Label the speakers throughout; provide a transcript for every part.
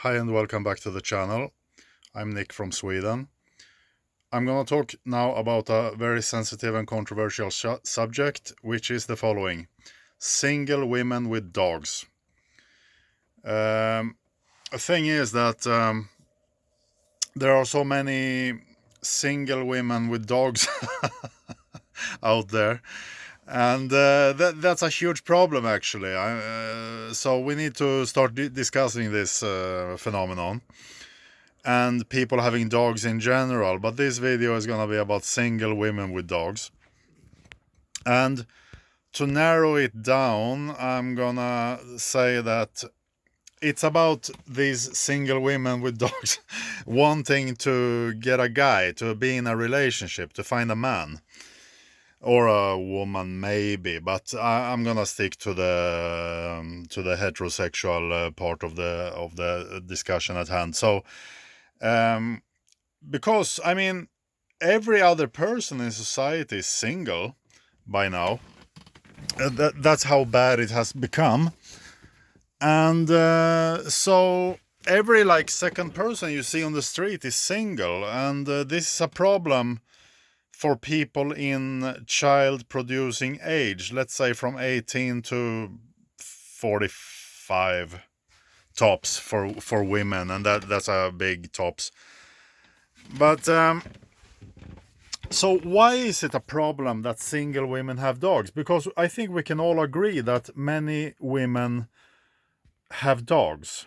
Speaker 1: Hi and welcome back to the channel. I'm Nick from Sweden. I'm gonna talk now about a very sensitive and controversial subject, which is the following: single women with dogs. The thing is that there are so many single women with dogs out there, and that's a huge problem actually. So we need to start discussing this phenomenon and people having dogs in general, but this video is gonna be about single women with dogs. And to narrow it down, I'm gonna say that it's about these single women with dogs wanting to get a guy, to be in a relationship, to find a man or a woman maybe, but I'm gonna stick to the heterosexual part of the discussion at hand. So um, because I mean, every other person in society is single by now. That's how bad it has become. And so every second person you see on the street is single, and this is a problem for people in child producing age, let's say from 18 to 45 tops for women, and that's a big tops. But so why is it a problem that single women have dogs? Because I think we can all agree that many women have dogs,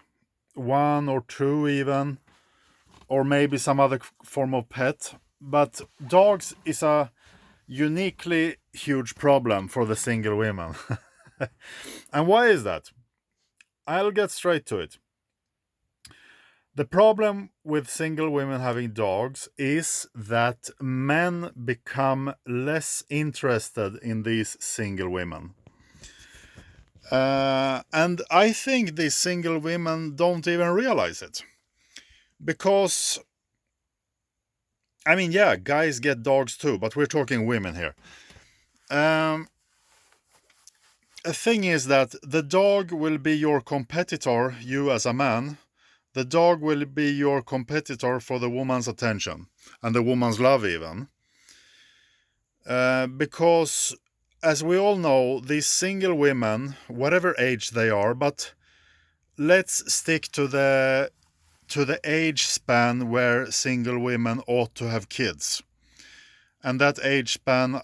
Speaker 1: one or two even, or maybe some other form of pet. But dogs is a uniquely huge problem for the single women. And why is that? I'll get straight to it. The problem with single women having dogs is that men become less interested in these single women. And I think these single women don't even realize it. Because, I mean, yeah, guys get dogs too, but we're talking women here. The thing is that the dog will be your competitor, you as a man. The dog will be your competitor for the woman's attention and the woman's love even. Because, as we all know, these single women, whatever age they are, but let's stick to the age span where single women ought to have kids. And that age span,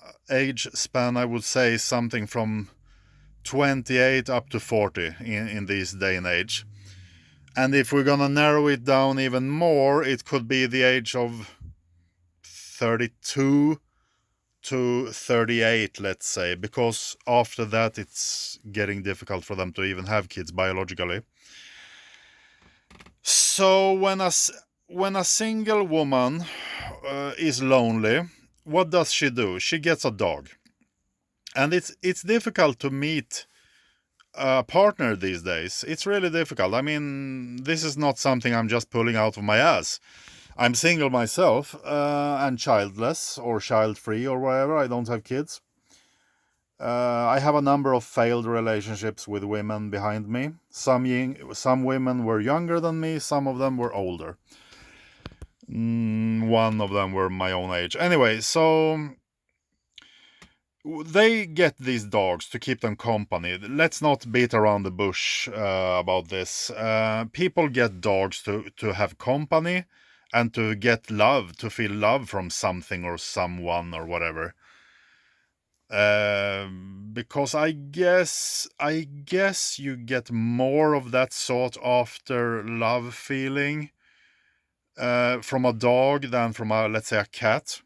Speaker 1: I would say, is something from 28 up to 40 in this day and age. And if we're gonna narrow it down even more, it could be the age of 32 to 38, let's say, because after that it's getting difficult for them to even have kids biologically. So when a single woman is lonely, what does she do? She gets a dog. And it's difficult to meet a partner these days. It's really difficult. I mean, this is not something I'm just pulling out of my ass. I'm single myself, and childless or child-free or whatever. I don't have kids. I have a number of failed relationships with women behind me. Some women were younger than me, some of them were older. One of them were my own age. Anyway, so they get these dogs to keep them company. Let's not beat around the bush about this. People get dogs to have company and to get love, to feel love from something or someone or whatever. Because I guess you get more of that sought after love feeling from a dog than from let's say a cat.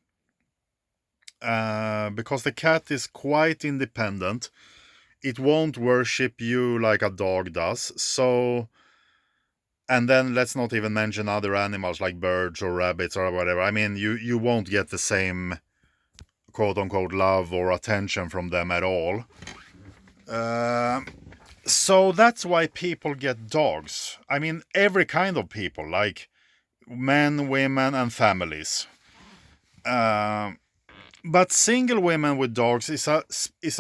Speaker 1: Because the cat is quite independent. It won't worship you like a dog does. So, and then let's not even mention other animals like birds or rabbits or whatever. I mean, you won't get the same quote unquote love or attention from them at all. So that's why people get dogs. I mean, every kind of people, like men, women, and families. But single women with dogs is a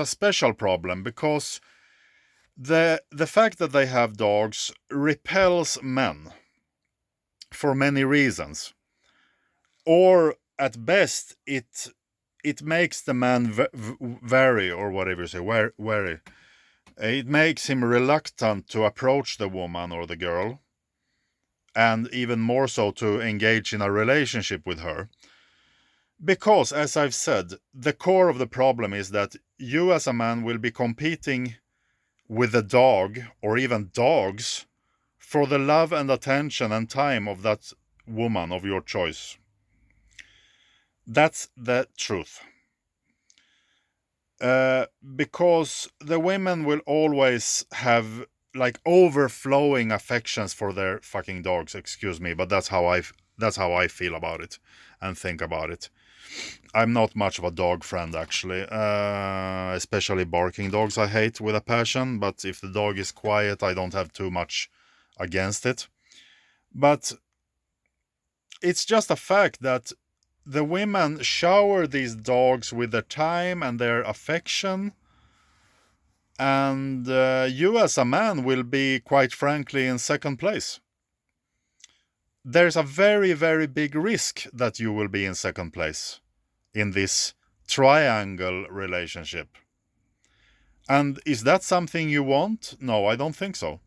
Speaker 1: special problem because the fact that they have dogs repels men. for many reasons. Or at best, it makes the man very, or whatever you say, very. It makes him reluctant to approach the woman or the girl, and even more so to engage in a relationship with her. Because, as I've said, the core of the problem is that you as a man will be competing with a dog, or even dogs, for the love and attention and time of that woman of your choice. That's the truth. Because the women will always have like overflowing affections for their fucking dogs. Excuse me, but that's how I feel about it and think about it. I'm not much of a dog friend, actually. Especially barking dogs I hate with a passion, but if the dog is quiet, I don't have too much against it. But it's just a fact that the women shower these dogs with their time and their affection, and you as a man will be, quite frankly, in second place. There's a very, very big risk that you will be in second place in this triangle relationship. And is that something you want? No, I don't think so.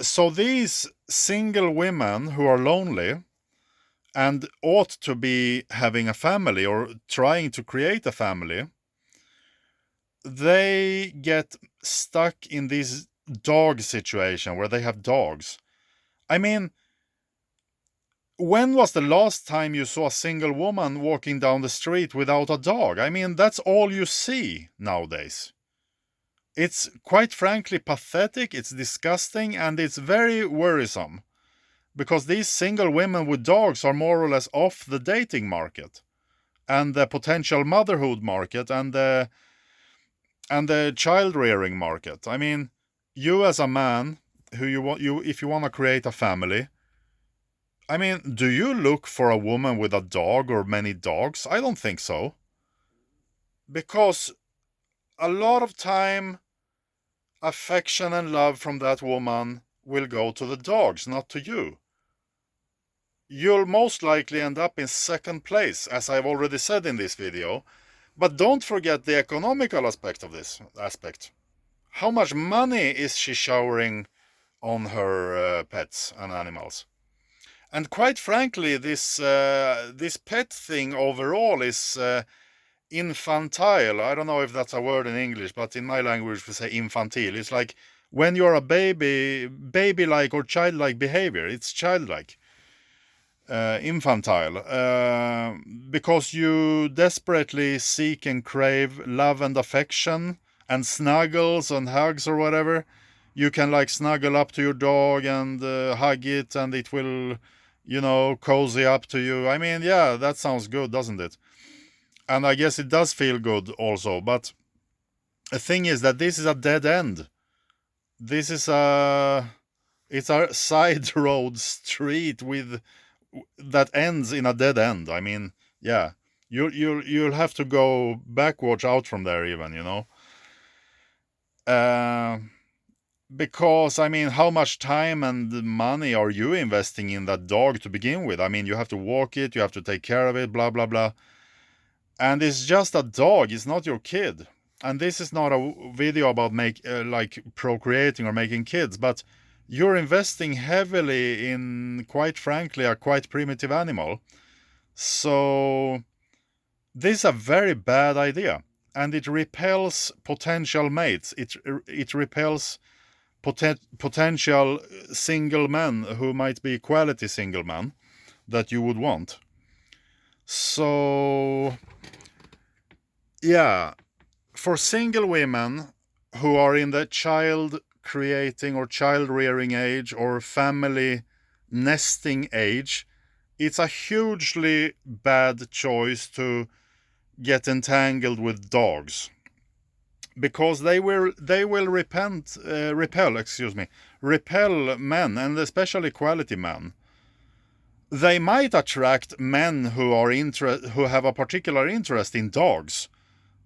Speaker 1: So these single women who are lonely and ought to be having a family or trying to create a family, they get stuck in this dog situation where they have dogs. I mean, when was the last time you saw a single woman walking down the street without a dog? I mean, that's all you see nowadays. It's quite frankly pathetic, it's disgusting, and it's very worrisome. Because these single women with dogs are more or less off the dating market and the potential motherhood market and the child rearing market. I mean, you as a man who if you want to create a family, I mean, do you look for a woman with a dog or many dogs? I don't think so. Because a lot of time, affection and love from that woman will go to the dogs, not to you. You'll most likely end up in second place, as I've already said in this video. But don't forget the economical aspect of this aspect. How much money is she showering on her pets and animals? And quite frankly, this pet thing overall is infantile. I don't know if that's a word in English, but in my language we say infantile. It's like when you're a baby-like or childlike behavior. It's childlike. Infantile, because you desperately seek and crave love and affection and snuggles and hugs or whatever. You can like snuggle up to your dog and hug it, and it will, cozy up to you. I mean, yeah, that sounds good, doesn't it? And I guess it does feel good also, but the thing is that this is a dead end. This is it's a side road street that ends in a dead end. I mean, yeah, you'll have to go backwards out from there even, because I mean, how much time and money are you investing in that dog to begin with? I mean, you have to walk it, you have to take care of it, blah blah blah, and it's just a dog. It's not your kid. And this is not a video about like procreating or making kids, but you're investing heavily in, quite frankly, a quite primitive animal. So this is a very bad idea, and it repels potential mates. It repels potential single men who might be quality single men that you would want. So yeah, for single women who are in the child creating or child rearing age or family nesting age, it's a hugely bad choice to get entangled with dogs, because they will repel men, and especially quality men. They might attract men who have a particular interest in dogs,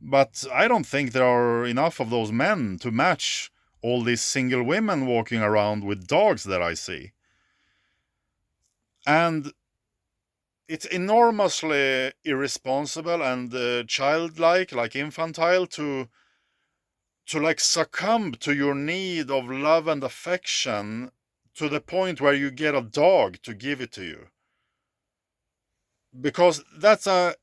Speaker 1: but I don't think there are enough of those men to match all these single women walking around with dogs that I see. And it's enormously irresponsible and childlike, like infantile, to like succumb to your need of love and affection to the point where you get a dog to give it to you, because that's a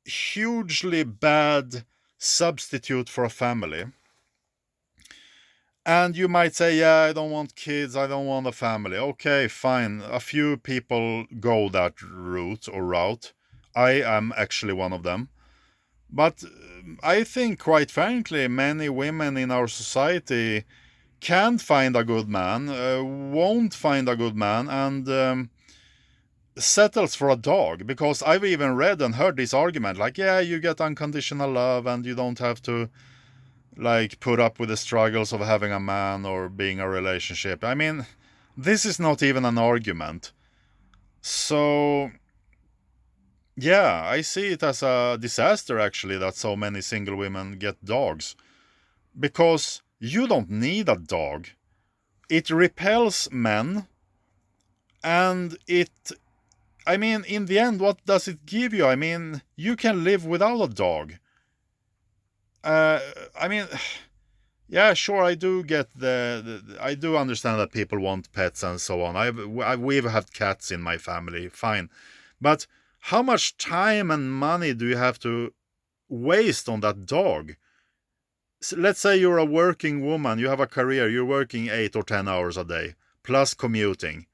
Speaker 1: hugely bad substitute for a family. And you might say, yeah, I don't want kids, I don't want a family. Okay, fine. A few people go that route. I am actually one of them. But I think, quite frankly, many women in our society can't find a good man, won't find a good man, and settles for a dog. Because I've even read and heard this argument, like, yeah, you get unconditional love and you don't have to like put up with the struggles of having a man or being a relationship. I mean, this is not even an argument. So yeah, I see it as a disaster actually that so many single women get dogs, because you don't need a dog. It repels men, and I mean, in the end, what does it give you? I mean, you can live without a dog. uh I mean, yeah, sure. I do get I do understand that people want pets and so on. We've had cats in my family, fine, but how much time and money do you have to waste on that dog? Let's say you're a working woman, you have a career, you're working 8 or 10 hours a day, plus commuting,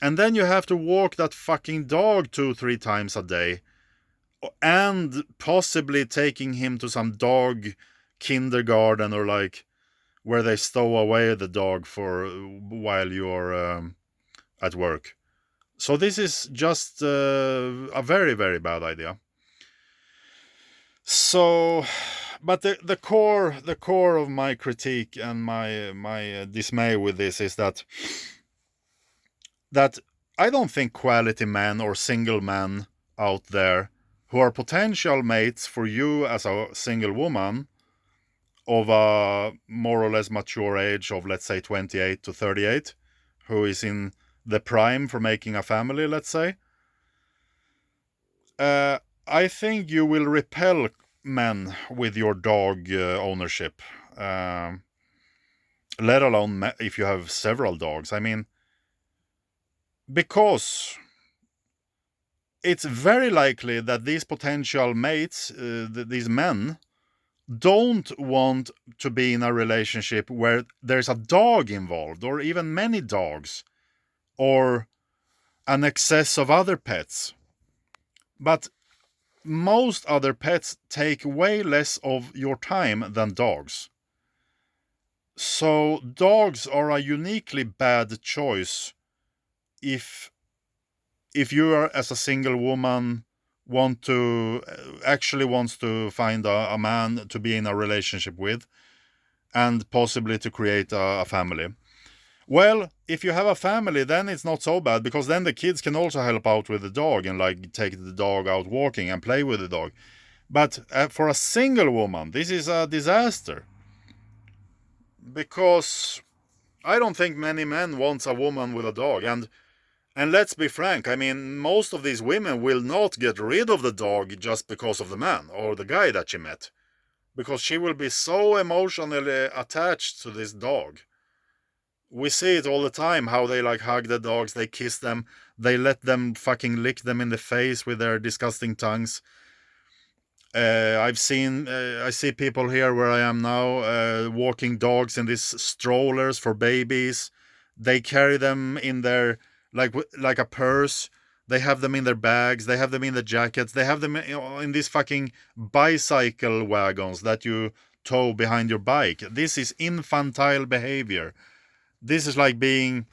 Speaker 1: and then you have to walk that fucking dog 2, 3 times a day, and possibly taking him to some dog kindergarten, or like where they stow away the dog for while you're at work. So this is just a very, very bad idea. So, but the core of my critique and my dismay with this is that I don't think quality men or single men out there who are potential mates for you as a single woman of a more or less mature age of, let's say, 28 to 38, who is in the prime for making a family, let's say, I think you will repel men with your dog ownership, let alone if you have several dogs. I mean, because it's very likely that these potential mates, these men, don't want to be in a relationship where there's a dog involved, or even many dogs, or an excess of other pets. But most other pets take way less of your time than dogs. So dogs are a uniquely bad choice if you are, as a single woman, wants to find a man to be in a relationship with, and possibly to create a family. Well, if you have a family, then it's not so bad, because then the kids can also help out with the dog and like take the dog out walking and play with the dog. But for a single woman, this is a disaster, because I don't think many men wants a woman with a dog. And let's be frank, I mean, most of these women will not get rid of the dog just because of the man or the guy that she met, because she will be so emotionally attached to this dog. We see it all the time, how they like hug the dogs, they kiss them, they let them fucking lick them in the face with their disgusting tongues. I see people here where I am now walking dogs in these strollers for babies. They carry them in their like a purse. They have them in their bags. They have them in the jackets. They have them in these fucking bicycle wagons that you tow behind your bike. This is infantile behavior. This is like being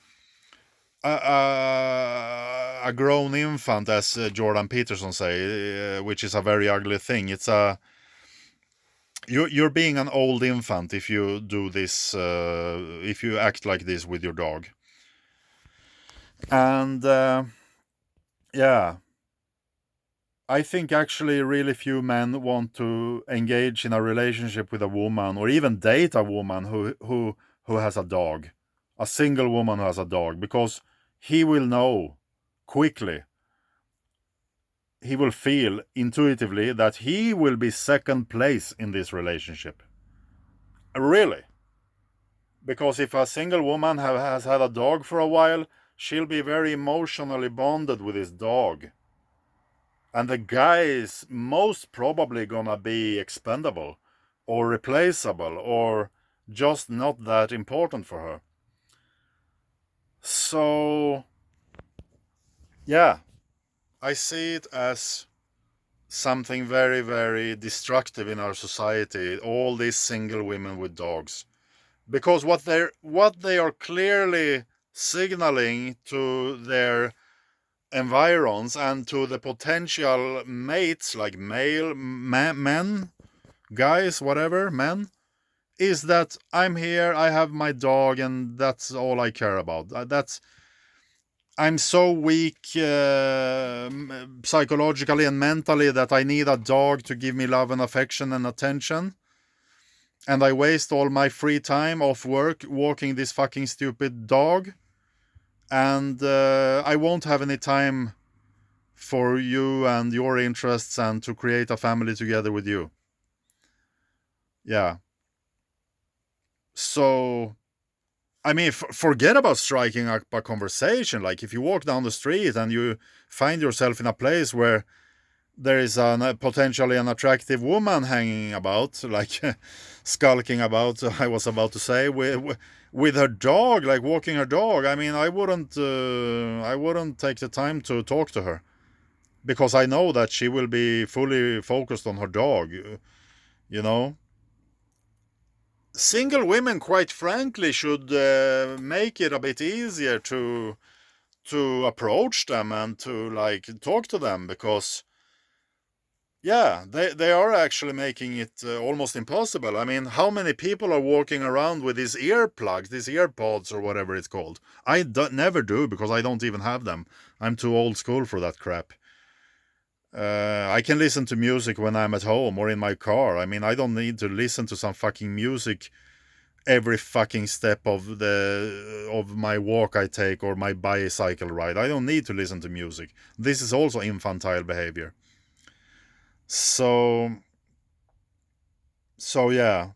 Speaker 1: a grown infant, as Jordan Peterson say, which is a very ugly thing. It's a you're being an old infant if you do this, if you act like this with your dog. And yeah, I think actually really few men want to engage in a relationship with a woman, or even date a woman who has a dog, a single woman who has a dog, because he will know quickly he will feel intuitively that he will be second place in this relationship. Really. Because if a single woman has had a dog for a while, she'll be very emotionally bonded with his dog. And the guy is most probably gonna be expendable or replaceable or just not that important for her. So, yeah, I see it as something very, very destructive in our society, all these single women with dogs. Because what they are clearly signaling to their environs and to the potential mates, like men, guys, whatever, men, is that I'm here, I have my dog, and that's all I care about. That's I'm so weak psychologically and mentally that I need a dog to give me love and affection and attention. And I waste all my free time off work walking this fucking stupid dog. And I won't have any time for you and your interests and to create a family together with you. Yeah. So, I mean, forget about striking up a conversation. Like, if you walk down the street and you find yourself in a place where there is potentially an attractive woman hanging about, like skulking about, I was about to say, with her dog, like walking her dog. I mean, I wouldn't take the time to talk to her because I know that she will be fully focused on her dog, you know. Single women, quite frankly, should make it a bit easier to approach them and to like talk to them, because yeah, they are actually making it almost impossible. I mean, how many people are walking around with these earplugs, these earpods, or whatever it's called? Never do, because I don't even have them. I'm too old school for that crap. I can listen to music when I'm at home or in my car. I mean, I don't need to listen to some fucking music every fucking step of my walk I take or my bicycle ride. I don't need to listen to music. This is also infantile behavior. So yeah,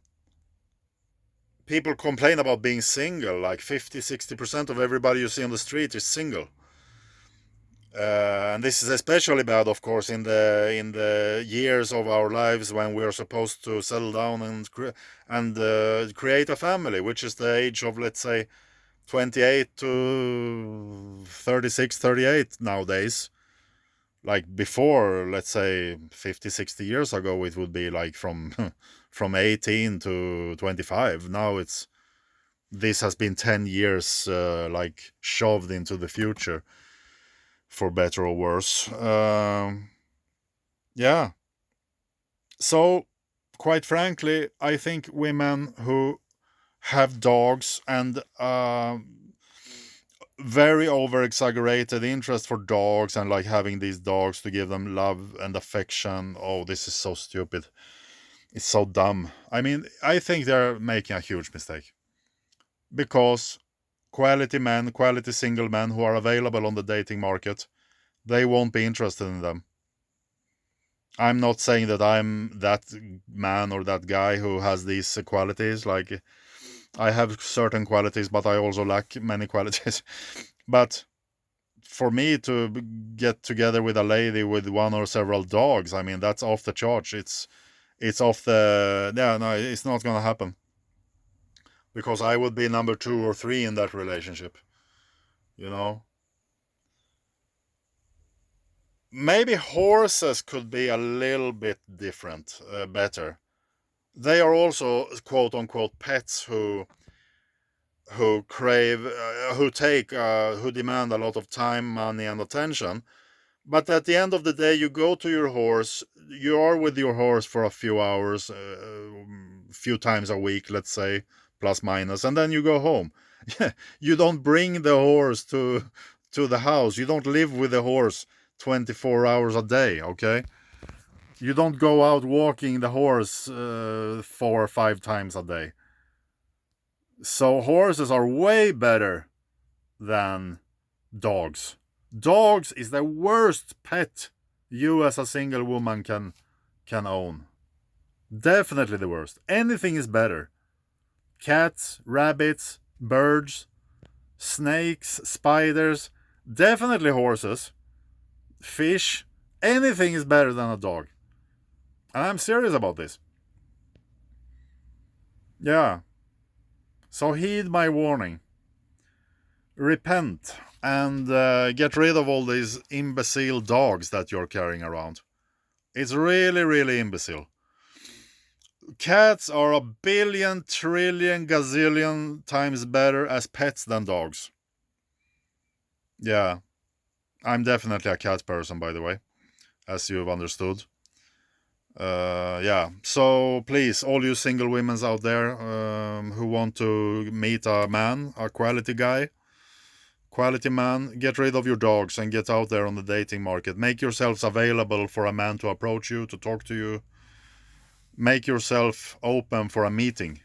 Speaker 1: people complain about being single. Like 50-60% of everybody you see on the street is single. And this is especially bad, of course, in the years of our lives when we are supposed to settle down and create a family, which is the age of, let's say, 28 to 36, 38 nowadays. Like before, let's say 50, 60 years ago, it would be like from from 18 to 25. Now this has been 10 years like shoved into the future, for better or worse. Yeah. So, quite frankly, I think women who have dogs and very over exaggerated interest for dogs and like having these dogs to give them love and affection. Oh, this is so stupid. It's so dumb. I mean, I think they're making a huge mistake, because quality men, quality single men who are available on the dating market, they won't be interested in them. I'm not saying that I'm that man or that guy who has these qualities. Like, I have certain qualities, but I also lack many qualities. But for me to get together with a lady with one or several dogs, I mean, that's off the charts. It's off the yeah, no, it's not gonna happen, because I would be number 2 or 3 in that relationship. You know, maybe horses could be a little bit different, better. They are also quote unquote pets who crave, who demand a lot of time, money, and attention. But at the end of the day, you go to your horse, you are with your horse for a few hours, few times a week, let's say, plus minus, and then you go home. You don't bring the horse to the house. You don't live with the horse 24 hours a day, okay? You don't go out walking the horse 4 or 5 times a day. So horses are way better than dogs. Dogs is the worst pet you as a single woman can own. Definitely the worst. Anything is better. Cats, rabbits, birds, snakes, spiders, definitely horses, fish. Anything is better than a dog. And I'm serious about this. Yeah. So heed my warning. Repent and get rid of all these imbecile dogs that you're carrying around. It's really, really imbecile. Cats are a billion, trillion, gazillion times better as pets than dogs. Yeah, I'm definitely a cat person, by the way, as you've understood. Yeah, so please, all you single women out there who want to meet a man, a quality guy, quality man, get rid of your dogs and get out there on the dating market. Make yourselves available for a man to approach you, to talk to you. Make yourself open for a meeting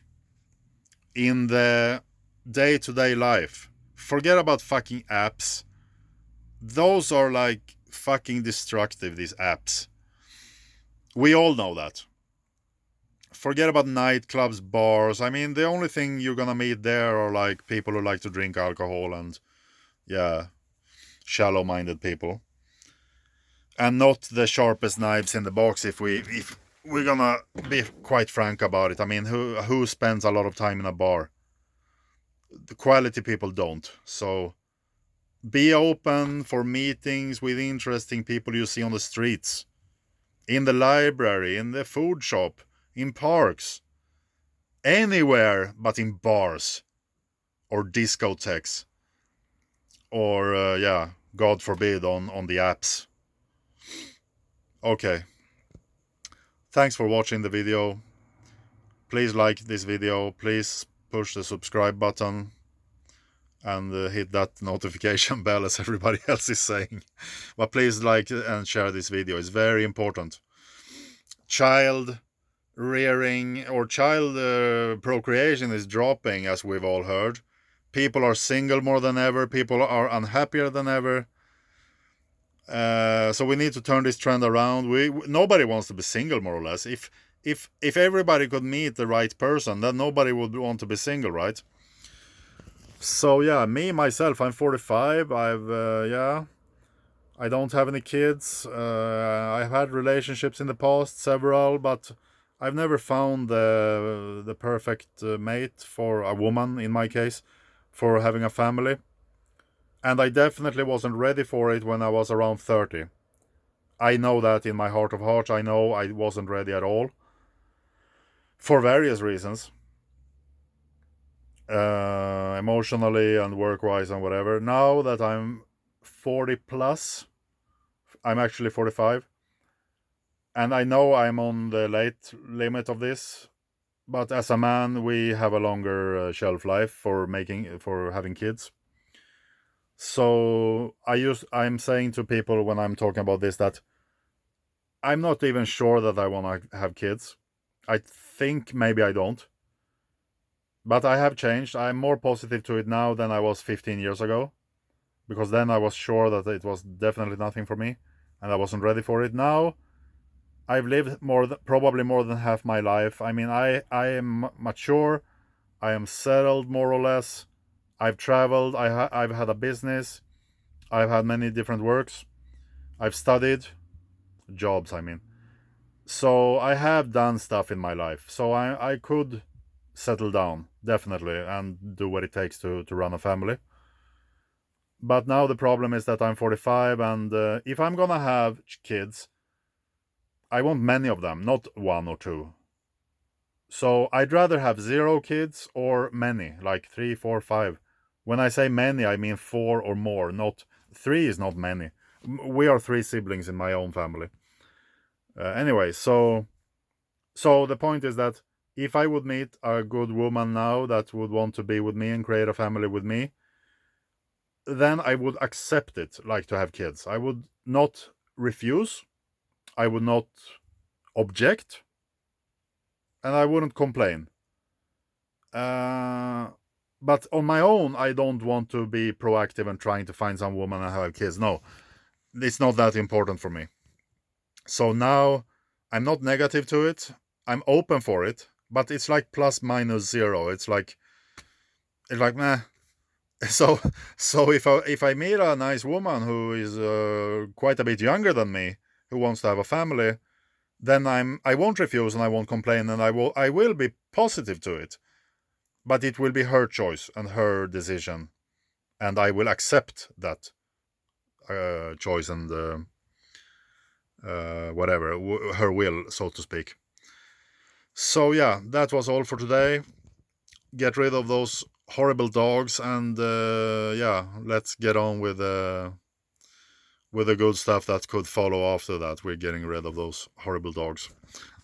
Speaker 1: in the day-to-day life. Forget about fucking apps. Those are like fucking destructive, these apps. We all know that. Forget about nightclubs, bars. I mean, the only thing you're gonna meet there are like people who like to drink alcohol and, yeah, shallow-minded people. And not the sharpest knives in the box if we're gonna be quite frank about it. I mean, who spends a lot of time in a bar? The quality people don't. So be open for meetings with interesting people you see on the streets, in the library, in the food shop, in parks, anywhere but in bars or discotheques or, yeah, God forbid, on the apps. Okay. Thanks for watching the video. Please like this video. Please push the subscribe button and hit that notification bell as everybody else is saying. But please like and share this video. It's very important. Child rearing or child procreation is dropping, as we've all heard. People are single more than ever. People are unhappier than ever. So we need to turn this trend around. Nobody wants to be single, more or less. If everybody could meet the right person, then nobody would want to be single, right? So yeah, me myself, I'm 45. I don't have any kids. I've had relationships in the past, several, but I've never found the perfect mate for a woman, in my case, for having a family. And I definitely wasn't ready for it when I was around 30. I know that in my heart of hearts. I know I wasn't ready at all. For various reasons. Emotionally and work-wise and whatever. Now that I'm 40 plus, I'm actually 45. And I know I'm on the late limit of this. But as a man, we have a longer shelf life for having kids. So I'm saying to people when I'm talking about this that I'm not even sure that I want to have kids. I think maybe I don't. But I have changed. I'm more positive to it now than I was 15 years ago. Because then I was sure that it was definitely nothing for me. And I wasn't ready for it. Now, I've lived probably more than half my life. I mean, I am mature. I am settled, more or less. I've traveled. I've had a business. I've had many different works. I've studied. Jobs, I mean. So I have done stuff in my life. So I could settle down, definitely, and do what it takes to run a family. But now the problem is that I'm 45, and if I'm gonna have kids, I want many of them, not one or two. So I'd rather have 0 kids or many, like 3, 4, 5. When I say many, I mean 4 or more. Not 3 is not many. We are 3 siblings in my own family. Anyway, so the point is that if I would meet a good woman now that would want to be with me and create a family with me, then I would accept it, like to have kids. I would not refuse. I would not object. And I wouldn't complain. but on my own, I don't want to be proactive and trying to find some woman and have kids. No, it's not that important for me. So now I'm not negative to it. I'm open for it, but it's like plus minus zero. It's like meh. So if I meet a nice woman who is quite a bit younger than me, who wants to have a family, then I won't refuse and I won't complain, and I will be positive to it. But it will be her choice and her decision, and I will accept that choice and whatever her will, so to speak. So yeah, that was all for today. Get rid of those horrible dogs, and yeah, let's get on with the good stuff that could follow after that. We're getting rid of those horrible dogs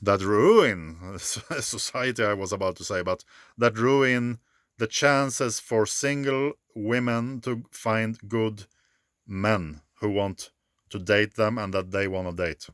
Speaker 1: that ruin society, I was about to say, but that ruin the chances for single women to find good men who want to date them and that they want to date.